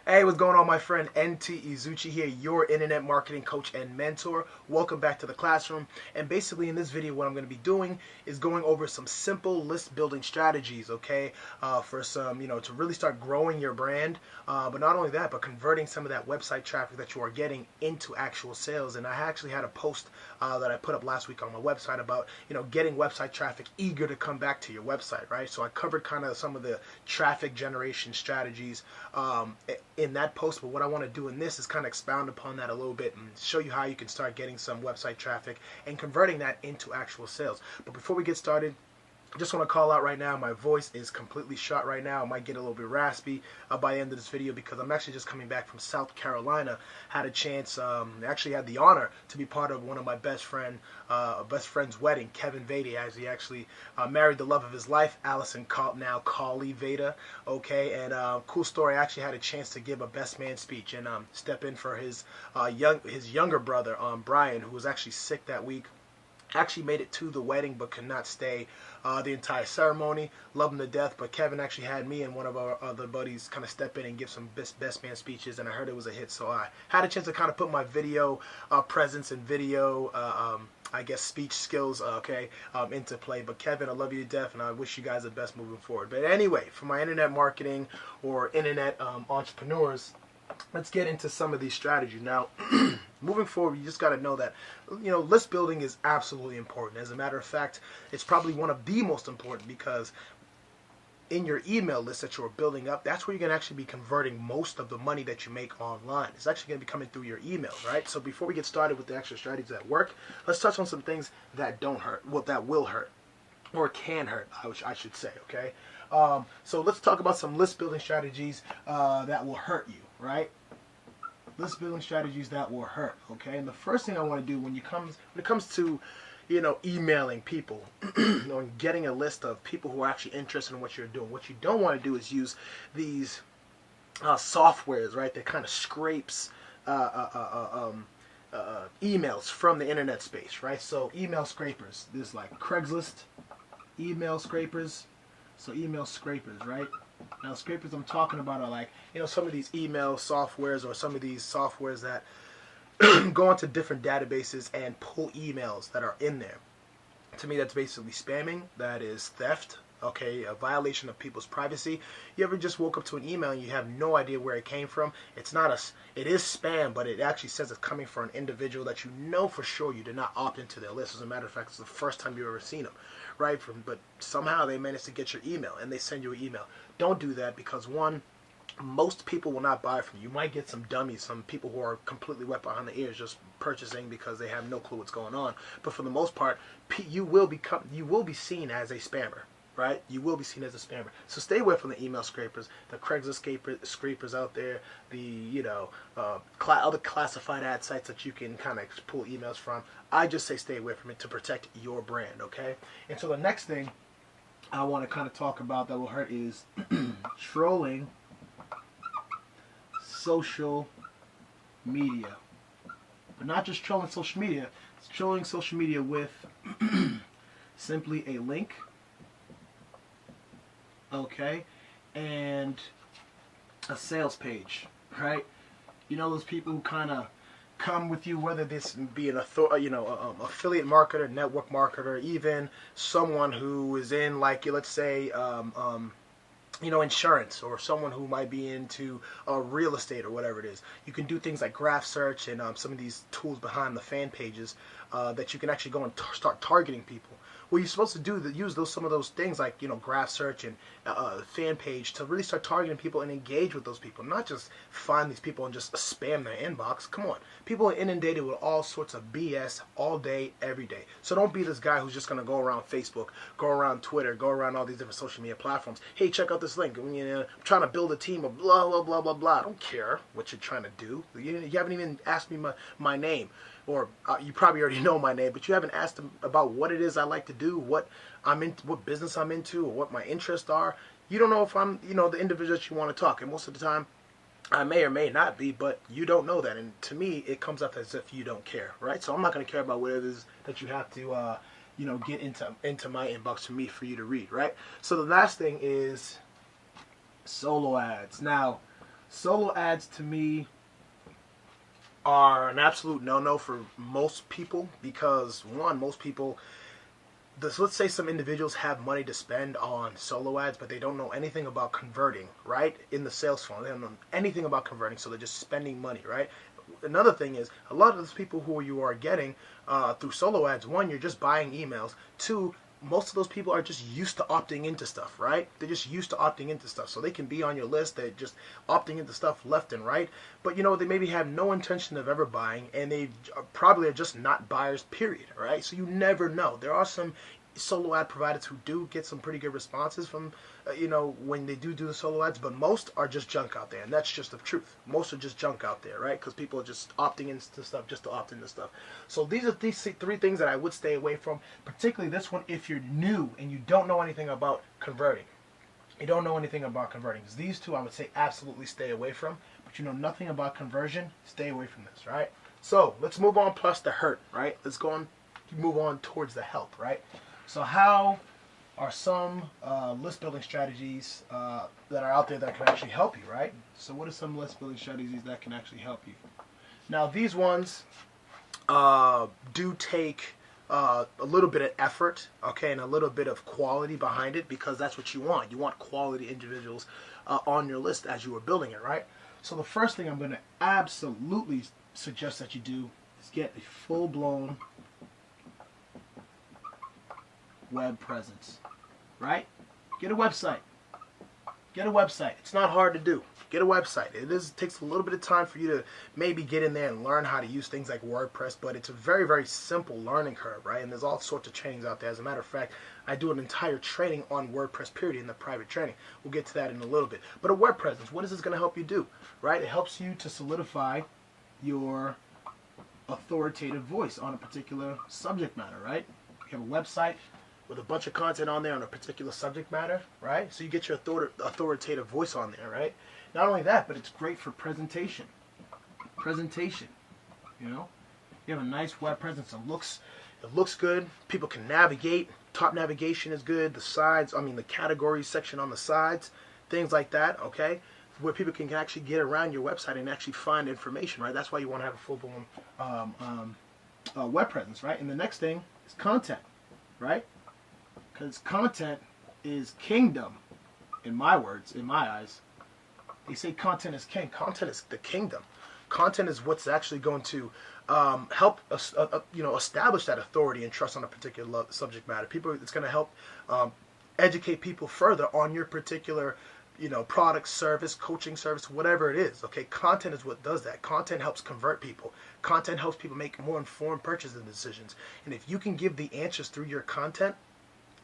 Hey, what's going on, my friend? NT Izuchi here, your internet marketing coach and mentor. Welcome back to the classroom. And basically in this video, what I'm going to be doing is going over some simple list building strategies, okay? For some, to really start growing your brand. But not only that, but converting some of that website traffic that you are getting into actual sales. And I actually had a post that I put up last week on my website about, getting website traffic eager to come back to your website, right? So I covered kind of some of the traffic generation strategies in that post, but what I want to do in this is kind of expound upon that a little bit and show you how you can start getting some website traffic and converting that into actual sales. But before we get started, I just want to call out right now, my voice is completely shot right now. I might get a little bit raspy by the end of this video because I'm actually just coming back from South Carolina. Had a chance, actually had the honor to be part of one of my best friend's wedding, Kevin Veda, as he actually married the love of his life, Allison, now Carly Veda. Okay, and cool story, I actually had a chance to give a best man speech and step in for his younger brother, Brian, who was actually sick that week. Actually made it to the wedding but could not stay the entire ceremony. Love him to death, but Kevin actually had me and one of our other buddies kind of step in and give some best man speeches, and I heard it was a hit, so I had a chance to kind of put my video presence and video I guess speech skills into play. But Kevin, I love you to death, and I wish you guys the best moving forward. But anyway, for my internet marketing or internet entrepreneurs, let's get into some of these strategies. Now, moving forward, you just got to know that, list building is absolutely important. As a matter of fact, it's probably one of the most important because in your email list that you're building up, that's where you're going to actually be converting most of the money that you make online. It's actually going to be coming through your emails, right? So before we get started with the extra strategies that work, let's touch on some things that don't hurt, well, that will hurt, or can hurt, I should say, okay? So let's talk about some list building strategies that will hurt you, right? List building strategies that will hurt, okay? And the first thing I want to do when it comes to, emailing people, and getting a list of people who are actually interested in what you're doing, what you don't want to do is use these softwares, right? That kind of scrapes emails from the internet space, right? So email scrapers, there's like Craigslist, email scrapers. So email scrapers, right? Now, scrapers I'm talking about are like, some of these email softwares or some of these softwares that go into different databases and pull emails that are in there. To me, that's basically spamming. That is theft. Okay, a violation of people's privacy. You ever just woke up to an email and you have no idea where it came from? It is spam, but it actually says it's coming from an individual that you know for sure you did not opt into their list. As a matter of fact, it's the first time you've ever seen them, right? But somehow they managed to get your email and they send you an email. Don't do that because, one, most people will not buy from you. You might get some dummies, some people who are completely wet behind the ears just purchasing because they have no clue what's going on. But for the most part, you will be seen as a spammer. Right? You will be seen as a spammer. So stay away from the email scrapers, the Craigslist scrapers out there, the other classified ad sites that you can kind of pull emails from. I just say stay away from it to protect your brand, okay? And so the next thing I want to kind of talk about that will hurt is trolling social media. But not just trolling social media, it's trolling social media with simply a link, okay, and a sales page, right? Those people who kind of come with you, whether this be an affiliate marketer, network marketer, even someone who is in, like, let's say, insurance, or someone who might be into real estate or whatever it is. You can do things like graph search and some of these tools behind the fan pages that you can actually go and start targeting people. What you're supposed to do is use some of those things like graph search and fan page to really start targeting people and engage with those people, not just find these people and just spam their inbox. Come on, people are inundated with all sorts of BS all day, every day. So don't be this guy who's just going to go around Facebook, go around Twitter, go around all these different social media platforms. Hey, check out this link. I'm trying to build a team of blah blah blah blah blah. I don't care what you're trying to do. You haven't even asked me my name. Or you probably already know my name, but you haven't asked them about what it is I like to do, what business I'm into, or what my interests are. You don't know if I'm, the individual that you want to talk. And most of the time, I may or may not be, but you don't know that. And to me, it comes up as if you don't care, right? So I'm not going to care about what it is that you have to, get into my inbox for you to read, right? So the last thing is solo ads. Now, Solo ads to me are an absolute no-no for most people because one, most people, let's say some individuals have money to spend on solo ads, but they don't know anything about converting, right? In the sales funnel, they don't know anything about converting, so they're just spending money, right? Another thing is a lot of those people who you are getting through solo ads, one, you're just buying emails. Two, most of those people are just used to opting into stuff, right? They're just used to opting into stuff, so they can be on your list. They're just opting into stuff left and right, but they maybe have no intention of ever buying, and they probably are just not buyers, period, right? So you never know. There are some solo ad providers who do get some pretty good responses from when they do the solo ads, but most are just junk out there, and that's just the truth. Most are just junk out there, right? Because people are just opting into stuff just to opt into stuff. So these are these three things that I would stay away from, particularly this one if you're new and you don't know anything about converting. You don't know anything about converting. Because these two I would say absolutely stay away from, but you know nothing about conversion, stay away from this, right? So let's move on plus the hurt, right? Let's move on towards the help, right? So how are some list building strategies that are out there that can actually help you, right? So what are some list building strategies that can actually help you? Now these ones do take a little bit of effort, okay, and a little bit of quality behind it, because that's what you want. You want quality individuals on your list as you are building it, right? So the first thing I'm going to absolutely suggest that you do is get a full-blown web presence, right? Get a website. Get a website. It's not hard to do. Get a website. It takes a little bit of time for you to maybe get in there and learn how to use things like WordPress, but it's a very, very simple learning curve, right? And there's all sorts of trainings out there. As a matter of fact, I do an entire training on WordPress, period, in the private training. We'll get to that in a little bit. But a web presence, what is this going to help you do, right? It helps you to solidify your authoritative voice on a particular subject matter, right? You have a website with a bunch of content on there on a particular subject matter, right? So you get your authoritative voice on there, right? Not only that, but it's great for presentation. Presentation, you have a nice web presence. It looks good. People can navigate. Top navigation is good. The sides, the categories section on the sides, things like that, okay? Where people can actually get around your website and actually find information, right? That's why you want to have a full-blown web presence, right? And the next thing is content, right? Because content is kingdom, in my words, in my eyes. They say content is king. Content is the kingdom. Content is what's actually going to help us, establish that authority and trust on a particular subject matter. It's going to help educate people further on your particular, product, service, coaching service, whatever it is. Okay, content is what does that. Content helps convert people. Content helps people make more informed purchasing decisions. And if you can give the answers through your content,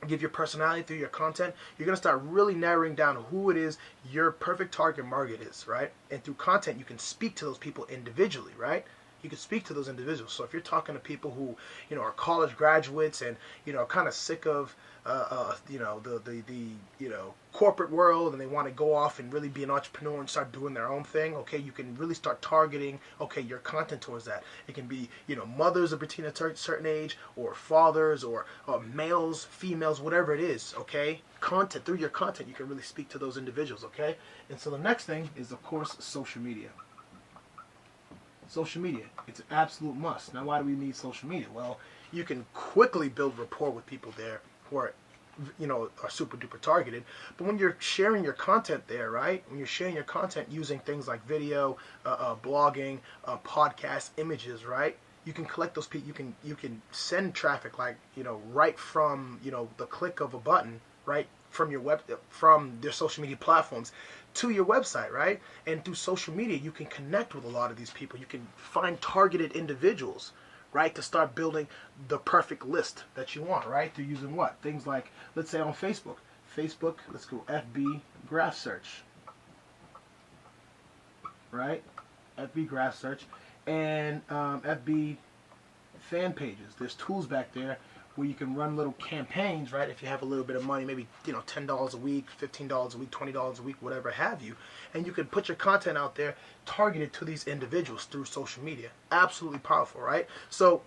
give your personality through your content, you're going to start really narrowing down who it is your perfect target market is, right? And through content, you can speak to those people individually, right? You can speak to those individuals. So if you're talking to people who, are college graduates and, are kind of sick of, the corporate world, and they want to go off and really be an entrepreneur and start doing their own thing, okay, you can really start targeting, your content towards that. It can be, mothers of between a certain age, or fathers, or males, females, whatever it is, okay? Content, through your content, you can really speak to those individuals, okay? And so the next thing is, of course, social media. Social media, it's an absolute must. Now, why do we need social media? Well, you can quickly build rapport with people there who are, are super duper targeted. But when you're sharing your content there, right? When you're sharing your content using things like video, blogging, podcasts, images, right? You can collect those people. You can send traffic like right from the click of a button, right, from their social media platforms to your website, right? And through social media, you can connect with a lot of these people. You can find targeted individuals, right, to start building the perfect list that you want, right? Through using what? Things like, let's say on Facebook. Facebook, let's go FB graph search, right? FB graph search and FB fan pages. There's tools back there where you can run little campaigns, right? If you have a little bit of money, maybe $10 a week, $15 a week, $20 a week, whatever have you, and you can put your content out there targeted to these individuals through social media. Absolutely powerful, right? So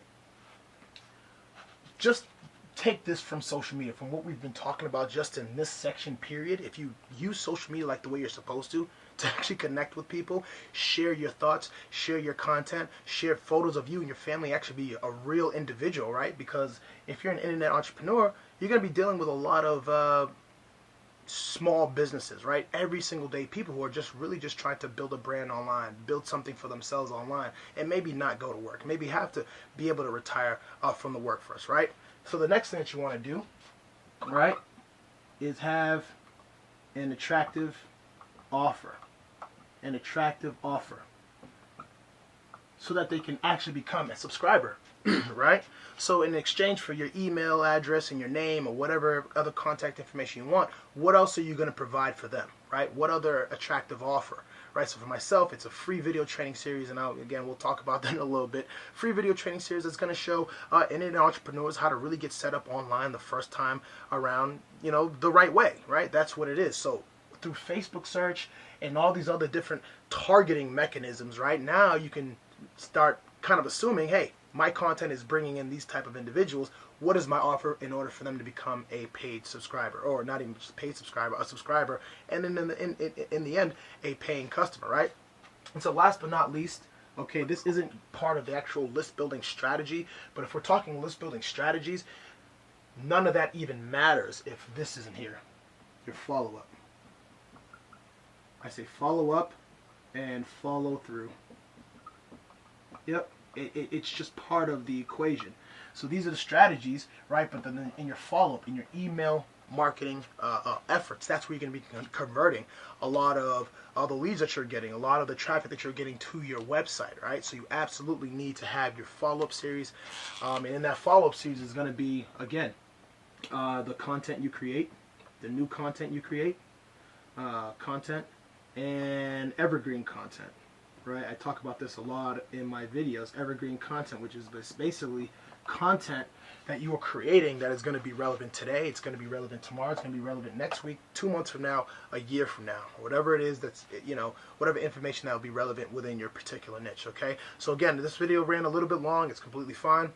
just take this from social media, from what we've been talking about just in this section period. If you use social media like the way you're supposed to, to actually connect with people, share your thoughts, share your content, share photos of you and your family, actually be a real individual, right? Because if you're an internet entrepreneur, you're going to be dealing with a lot of small businesses, right? Every single day, people who are just really just trying to build a brand online, build something for themselves online, and maybe not go to work, maybe have to be able to retire from the workforce, right? So the next thing that you want to do, right, is have an attractive offer. An attractive offer. So that they can actually become a subscriber, right? So in exchange for your email address and your name or whatever other contact information you want, what else are you going to provide for them, right? What other attractive offer, right? So for myself, it's a free video training series, and again, we'll talk about that in a little bit. Free video training series that's going to show internet entrepreneurs how to really get set up online the first time around, you know, the right way, right? That's what it is. So through Facebook search and all these other different targeting mechanisms, right? Now you can start kind of assuming, hey, my content is bringing in these type of individuals. What is my offer in order for them to become a paid subscriber, or not even just paid subscriber, a subscriber, and then in the end, a paying customer, right? And so last but not least, okay, this isn't part of the actual list building strategy, but if we're talking list building strategies, none of that even matters if this isn't here, your follow-up. I say follow up and follow through. Yep, it's just part of the equation. So these are the strategies, right? But then in your follow-up, in your email marketing efforts, that's where you're going to be converting a lot of the leads that you're getting, a lot of the traffic that you're getting to your website, right? So you absolutely need to have your follow-up series. And in that follow-up series is going to be, again, the content you create, the new content you create, and evergreen content, right? I talk about this a lot in my videos. Evergreen content, which is basically content that you are creating that is going to be relevant today, it's going to be relevant tomorrow, it's going to be relevant next week, 2 months from now, a year from now, whatever it is that's, you know, whatever information that will be relevant within your particular niche, okay? So again, this video ran a little bit long. It's completely fine.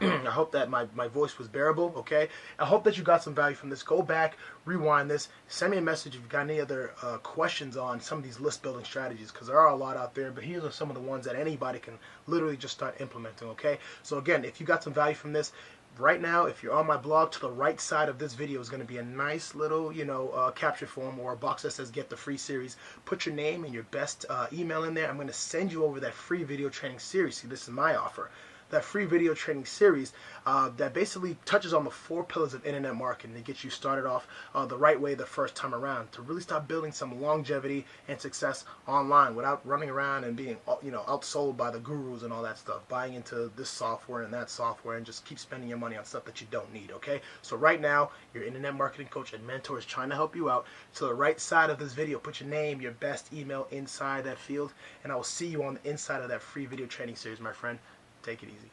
I hope that my voice was bearable, okay? I hope that you got some value from this. Go back, rewind this, send me a message if you've got any other questions on some of these list building strategies, because there are a lot out there, but here are some of the ones that anybody can literally just start implementing, okay? So again, if you got some value from this, right now, if you're on my blog, to the right side of this video is going to be a nice little, you know, capture form or a box that says get the free series. Put your name and your best email in there. I'm going to send you over that free video training series. See, this is my offer. That free video training series that basically touches on the 4 pillars of internet marketing to get you started off the right way the first time around, to really start building some longevity and success online without running around and being, you know, outsold by the gurus and all that stuff, buying into this software and that software and just keep spending your money on stuff that you don't need, okay? So right now, your internet marketing coach and mentor is trying to help you out. To the right side of this video, put your name, your best email inside that field, and I will see you on the inside of that free video training series, my friend. Take it easy.